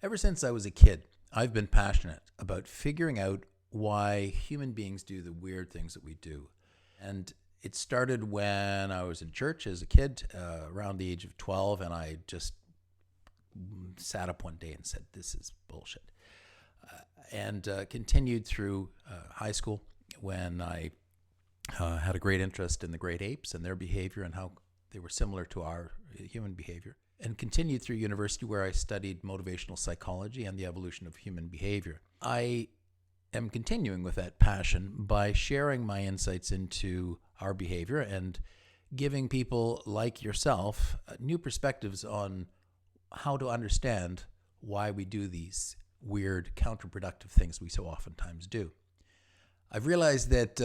Ever since I was a kid, I've been passionate about figuring out why human beings do the weird things that we do. And it started when I was in church as a kid, around the age of 12, and I just sat up one day and said, this is bullshit. And continued through high school when I had a great interest in the great apes and their behavior and how they were similar to our human behavior. And continued through university where I studied motivational psychology and the evolution of human behavior. I am continuing with that passion by sharing my insights into our behavior and giving people like yourself new perspectives on how to understand why we do these weird, counterproductive things we so oftentimes do. I've realized that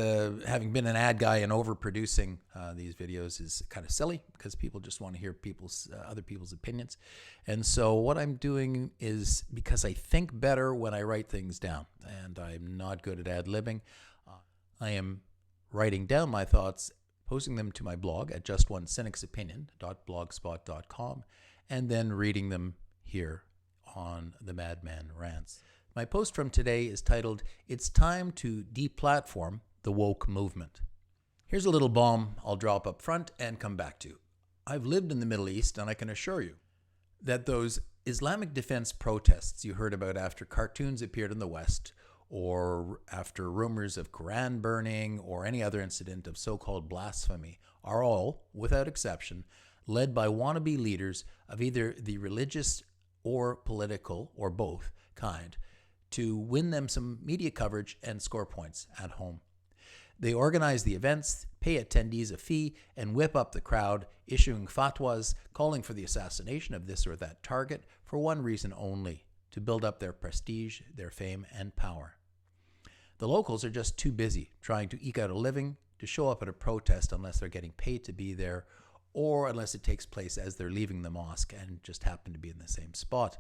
having been an ad guy and overproducing these videos is kind of silly because people just want to hear other people's opinions. And so what I'm doing is, because I think better when I write things down, and I'm not good at ad-libbing, I am writing down my thoughts, posting them to my blog at justonecynicsopinion.blogspot.com, and then reading them here on the Madman Rants. My post from today is titled, "It's Time to Deplatform the Woke Movement." Here's a little bomb I'll drop up front and come back to. I've lived in the Middle East, and I can assure you that those Islamic defense protests you heard about after cartoons appeared in the West, or after rumors of Quran burning, or any other incident of so-called blasphemy, are all, without exception, led by wannabe leaders of either the religious or political, or both, kind, to win them some media coverage and score points at home. They organize the events, pay attendees a fee, and whip up the crowd, issuing fatwas calling for the assassination of this or that target for one reason only: to build up their prestige, their fame, and power. The locals are just too busy trying to eke out a living to show up at a protest unless they're getting paid to be there, or unless it takes place as they're leaving the mosque and just happen to be in the same spot.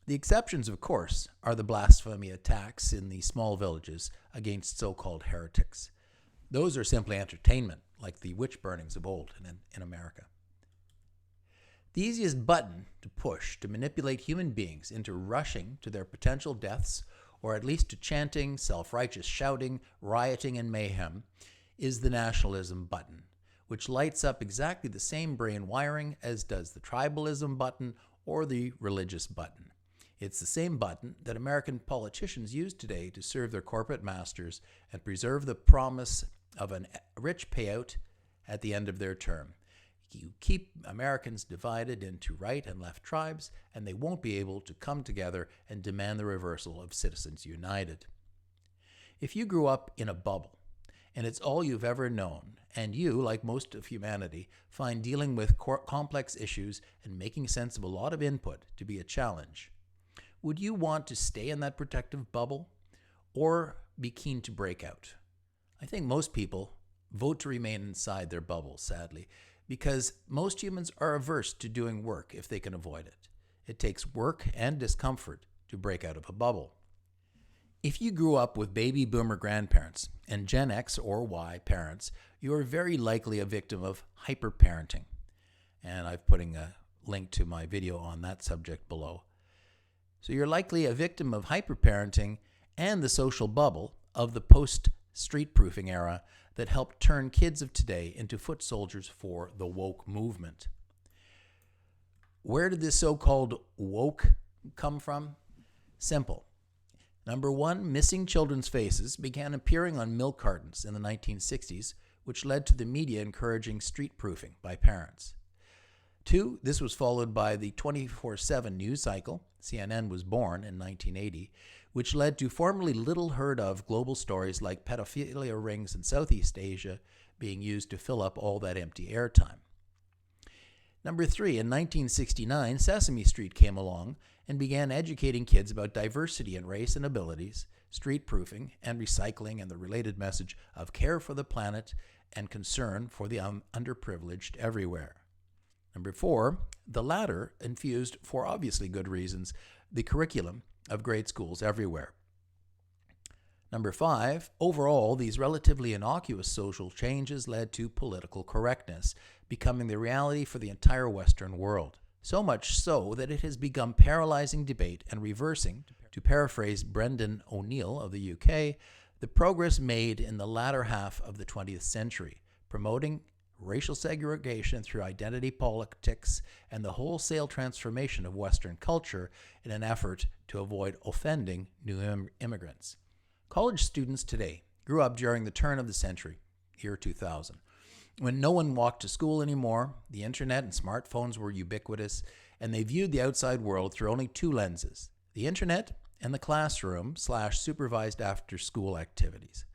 The exceptions, of course, are the blasphemy attacks in the small villages against so-called heretics. Those are simply entertainment, like the witch burnings of old in America. The easiest button to push to manipulate human beings into rushing to their potential deaths, or at least to chanting, self-righteous shouting, rioting, and mayhem, is the nationalism button, which lights up exactly the same brain wiring as does the tribalism button or the religious button. It's the same button that American politicians use today to serve their corporate masters and preserve the promise of a rich payout at the end of their term. You keep Americans divided into right and left tribes, and they won't be able to come together and demand the reversal of Citizens United. If you grew up in a bubble, and it's all you've ever known, and you, like most of humanity, find dealing with complex issues and making sense of a lot of input to be a challenge, would you want to stay in that protective bubble or be keen to break out? I think most people vote to remain inside their bubble, sadly, because most humans are averse to doing work if they can avoid it. It takes work and discomfort to break out of a bubble. If you grew up with baby boomer grandparents and Gen X or Y parents, you are very likely a victim of hyperparenting. And I'm putting a link to my video on that subject below. So you're likely a victim of hyperparenting and the social bubble of the post-street-proofing era that helped turn kids of today into foot soldiers for the woke movement. Where did this so-called woke come from? Simple. Number one, missing children's faces began appearing on milk cartons in the 1960s, which led to the media encouraging street-proofing by parents. Two, this was followed by the 24/7 news cycle. CNN was born in 1980, which led to formerly little heard of global stories like pedophilia rings in Southeast Asia being used to fill up all that empty airtime. Number three, in 1969, Sesame Street came along and began educating kids about diversity in race and abilities, street-proofing, and recycling, and the related message of care for the planet and concern for the underprivileged everywhere. Number four, the latter infused, for obviously good reasons, the curriculum of grade schools everywhere. Number five, overall, these relatively innocuous social changes led to political correctness, becoming the reality for the entire Western world. So much so that it has become paralyzing debate and reversing, to paraphrase Brendan O'Neill of the UK, the progress made in the latter half of the 20th century, promoting racial segregation through identity politics and the wholesale transformation of Western culture in an effort to avoid offending new immigrants. College students today grew up during the turn of the century, year 2000, when no one walked to school anymore, the internet and smartphones were ubiquitous, and they viewed the outside world through only two lenses: the internet and the classroom/supervised after-school activities.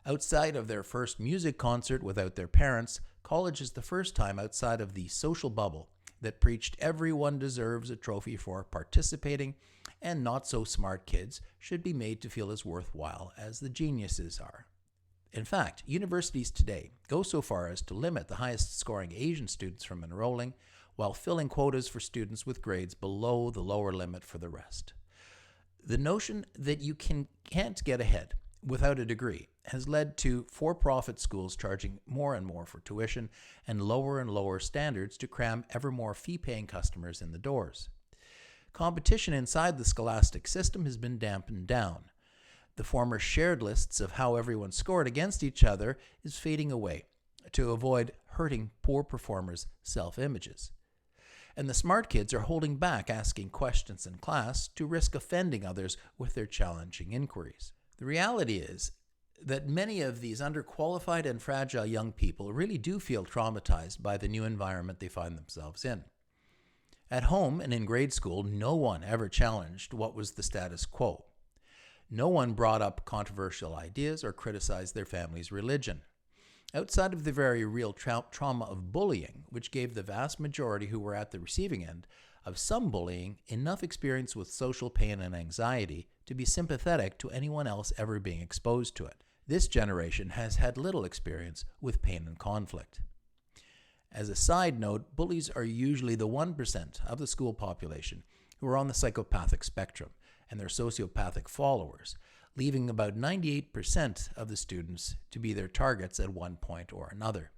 Outside of their first music concert without their parents, college is the first time outside of the social bubble that preached everyone deserves a trophy for participating, and not-so-smart kids should be made to feel as worthwhile as the geniuses are. In fact, universities today go so far as to limit the highest-scoring Asian students from enrolling, while filling quotas for students with grades below the lower limit for the rest. The notion that you can't get ahead without a degree has led to for-profit schools charging more and more for tuition and lower standards to cram ever more fee-paying customers in the doors. Competition inside the scholastic system has been dampened down. The former shared lists of how everyone scored against each other is fading away to avoid hurting poor performers' self-images. And the smart kids are holding back asking questions in class to risk offending others with their challenging inquiries. The reality is that many of these underqualified and fragile young people really do feel traumatized by the new environment they find themselves in. At home and in grade school, no one ever challenged what was the status quo. No one brought up controversial ideas or criticized their family's religion. Outside of the very real trauma of bullying, which gave the vast majority who were at the receiving end of some bullying enough experience with social pain and anxiety to be sympathetic to anyone else ever being exposed to it, this generation has had little experience with pain and conflict. As a side note, bullies are usually the 1% of the school population who are on the psychopathic spectrum, and their sociopathic followers, leaving about 98% of the students to be their targets at one point or another.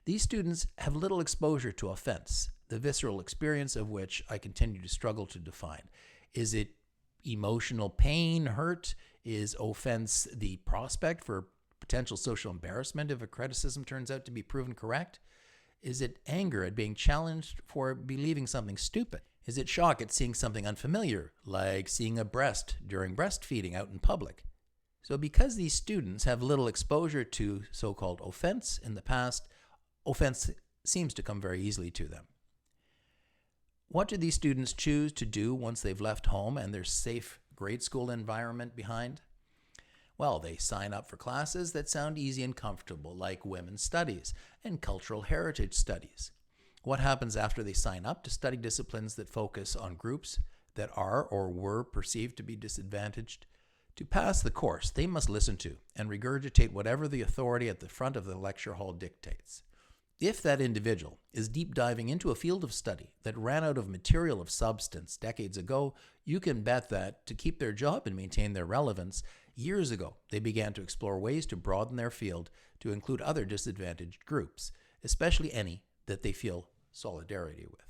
These students have little exposure to offense, the visceral experience of which I continue to struggle to define. Is it emotional pain, hurt? Is offense the prospect for potential social embarrassment if a criticism turns out to be proven correct? Is it anger at being challenged for believing something stupid? Is it shock at seeing something unfamiliar, like seeing a breast during breastfeeding out in public? So because these students have little exposure to so-called offense in the past, offense seems to come very easily to them. What do these students choose to do once they've left home and their safe grade school environment behind? Well, they sign up for classes that sound easy and comfortable, like women's studies and cultural heritage studies. What happens after they sign up to study disciplines that focus on groups that are or were perceived to be disadvantaged? To pass the course, they must listen to and regurgitate whatever the authority at the front of the lecture hall dictates. If that individual is deep diving into a field of study that ran out of material of substance decades ago, you can bet that, to keep their job and maintain their relevance, years ago they began to explore ways to broaden their field to include other disadvantaged groups, especially any that they feel solidarity with.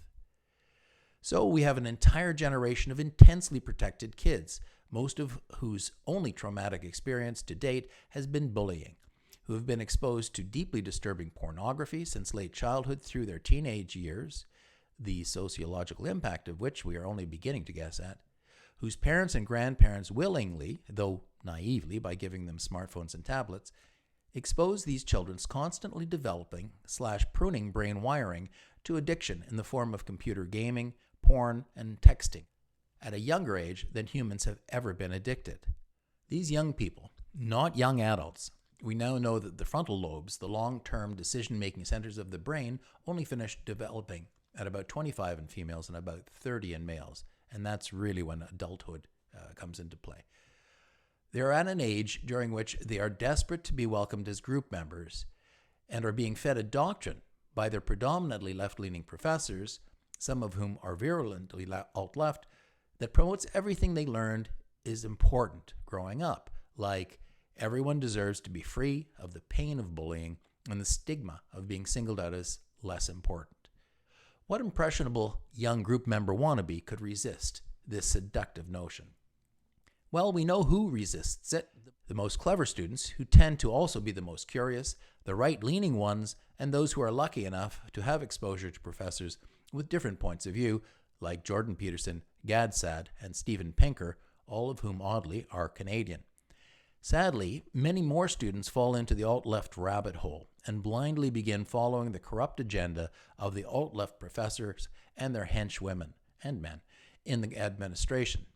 So we have an entire generation of intensely protected kids, most of whose only traumatic experience to date has been bullying, who have been exposed to deeply disturbing pornography since late childhood through their teenage years, the sociological impact of which we are only beginning to guess at, whose parents and grandparents willingly, though naively by giving them smartphones and tablets, expose these children's constantly developing / pruning brain wiring to addiction in the form of computer gaming, porn, and texting at a younger age than humans have ever been addicted. These young people, not young adults, we now know that the frontal lobes, the long-term decision-making centers of the brain, only finish developing at about 25 in females and about 30 in males, and that's really when adulthood comes into play. They are at an age during which they are desperate to be welcomed as group members and are being fed a doctrine by their predominantly left-leaning professors, some of whom are virulently alt-left, that promotes everything they learned is important growing up, like everyone deserves to be free of the pain of bullying and the stigma of being singled out as less important. What impressionable young group member wannabe could resist this seductive notion? Well, we know who resists it. The most clever students, who tend to also be the most curious, the right-leaning ones, and those who are lucky enough to have exposure to professors with different points of view, like Jordan Peterson, Gad Saad, and Steven Pinker, all of whom, oddly, are Canadian. Sadly, many more students fall into the alt-left rabbit hole and blindly begin following the corrupt agenda of the alt-left professors and their henchwomen and men in the administration.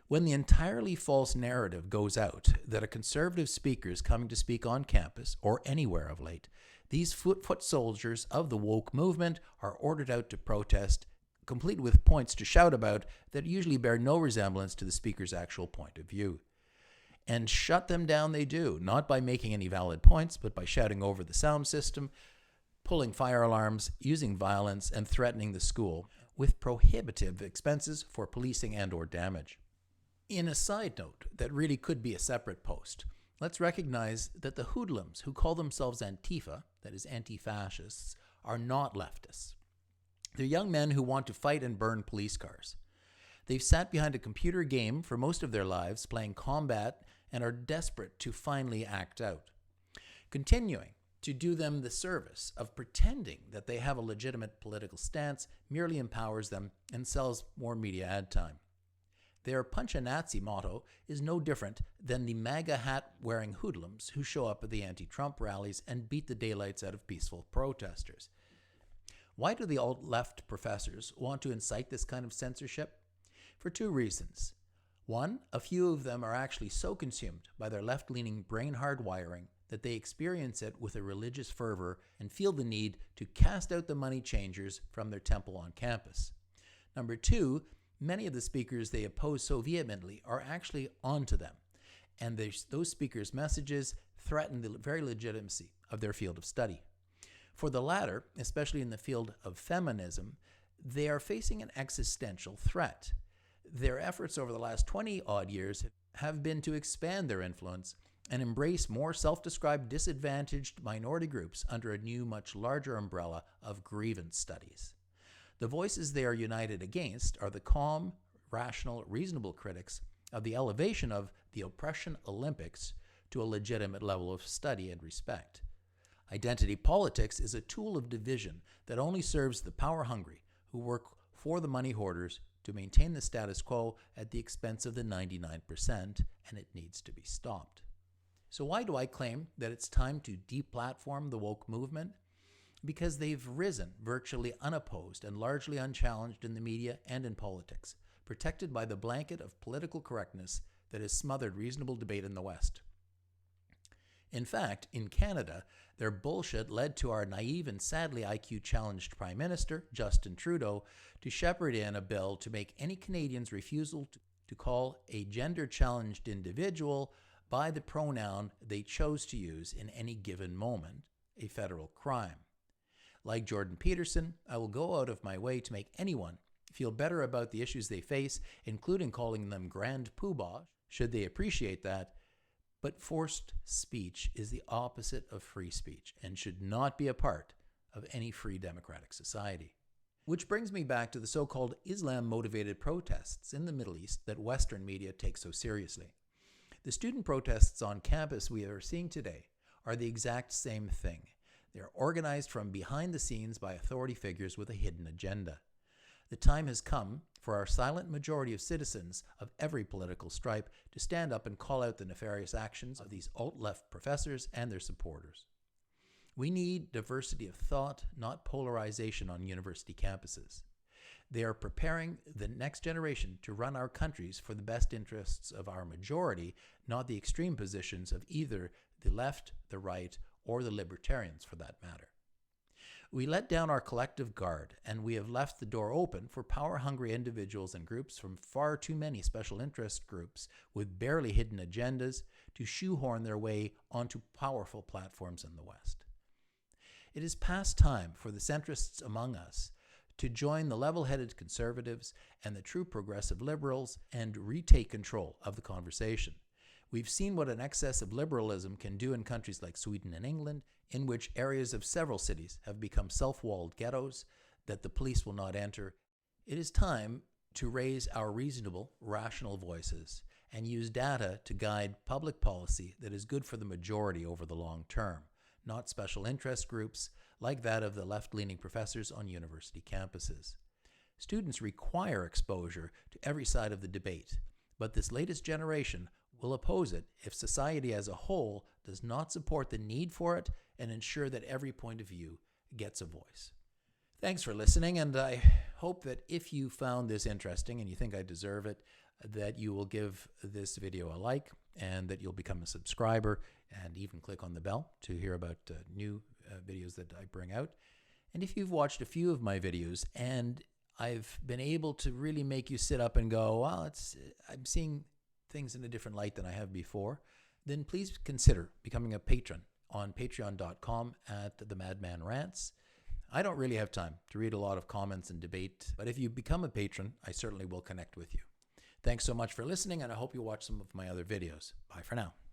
When the entirely false narrative goes out that a conservative speaker is coming to speak on campus or anywhere of late, these foot soldiers of the woke movement are ordered out to protest, complete with points to shout about that usually bear no resemblance to the speaker's actual point of view. And shut them down they do, not by making any valid points, but by shouting over the sound system, pulling fire alarms, using violence, and threatening the school with prohibitive expenses for policing and or damage. In a side note that really could be a separate post, let's recognize that the hoodlums who call themselves Antifa, that is anti-fascists, are not leftists. They're young men who want to fight and burn police cars. They've sat behind a computer game for most of their lives playing combat and are desperate to finally act out. Continuing to do them the service of pretending that they have a legitimate political stance merely empowers them and sells more media ad time. Their Punch a Nazi motto is no different than the MAGA hat-wearing hoodlums who show up at the anti-Trump rallies and beat the daylights out of peaceful protesters. Why do the alt-left professors want to incite this kind of censorship? For two reasons. One, a few of them are actually so consumed by their left-leaning brain hardwiring that they experience it with a religious fervor and feel the need to cast out the money changers from their temple on campus. Number two, many of the speakers they oppose so vehemently are actually onto them, and those speakers' messages threaten the very legitimacy of their field of study. For the latter, especially in the field of feminism, they are facing an existential threat. Their efforts over the last 20-odd years have been to expand their influence and embrace more self-described disadvantaged minority groups under a new, much larger umbrella of grievance studies. The voices they are united against are the calm, rational, reasonable critics of the elevation of the oppression Olympics to a legitimate level of study and respect. Identity politics is a tool of division that only serves the power-hungry who work for the money hoarders to maintain the status quo at the expense of the 99%, and it needs to be stopped. So why do I claim that it's time to deplatform the woke movement? Because they've risen virtually unopposed and largely unchallenged in the media and in politics, protected by the blanket of political correctness that has smothered reasonable debate in the West. In fact, in Canada, their bullshit led to our naive and sadly IQ-challenged Prime Minister, Justin Trudeau, to shepherd in a bill to make any Canadian's refusal to call a gender-challenged individual by the pronoun they chose to use in any given moment a federal crime. Like Jordan Peterson, I will go out of my way to make anyone feel better about the issues they face, including calling them grand poobah, should they appreciate that. But forced speech is the opposite of free speech and should not be a part of any free democratic society. Which brings me back to the so-called Islam-motivated protests in the Middle East that Western media take so seriously. The student protests on campus we are seeing today are the exact same thing. They are organized from behind the scenes by authority figures with a hidden agenda. The time has come for our silent majority of citizens of every political stripe to stand up and call out the nefarious actions of these alt-left professors and their supporters. We need diversity of thought, not polarization on university campuses. They are preparing the next generation to run our countries for the best interests of our majority, not the extreme positions of either the left, the right, or the libertarians for that matter. We let down our collective guard, and we have left the door open for power-hungry individuals and groups from far too many special interest groups with barely hidden agendas to shoehorn their way onto powerful platforms in the West. It is past time for the centrists among us to join the level-headed conservatives and the true progressive liberals and retake control of the conversation. We've seen what an excess of liberalism can do in countries like Sweden and England, in which areas of several cities have become self-walled ghettos that the police will not enter. It is time to raise our reasonable, rational voices and use data to guide public policy that is good for the majority over the long term, not special interest groups like that of the left-leaning professors on university campuses. Students require exposure to every side of the debate, but this latest generation will oppose it if society as a whole does not support the need for it and ensure that every point of view gets a voice. Thanks for listening, and I hope that if you found this interesting and you think I deserve it, that you will give this video a like and that you'll become a subscriber and even click on the bell to hear about new videos that I bring out. And if you've watched a few of my videos and I've been able to really make you sit up and go, well, I'm seeing things in a different light than I have before, then please consider becoming a patron on patreon.com at the Madman Rants. I don't really have time to read a lot of comments and debate, but if you become a patron, I certainly will connect with you. Thanks so much for listening, and I hope you watch some of my other videos. Bye for now.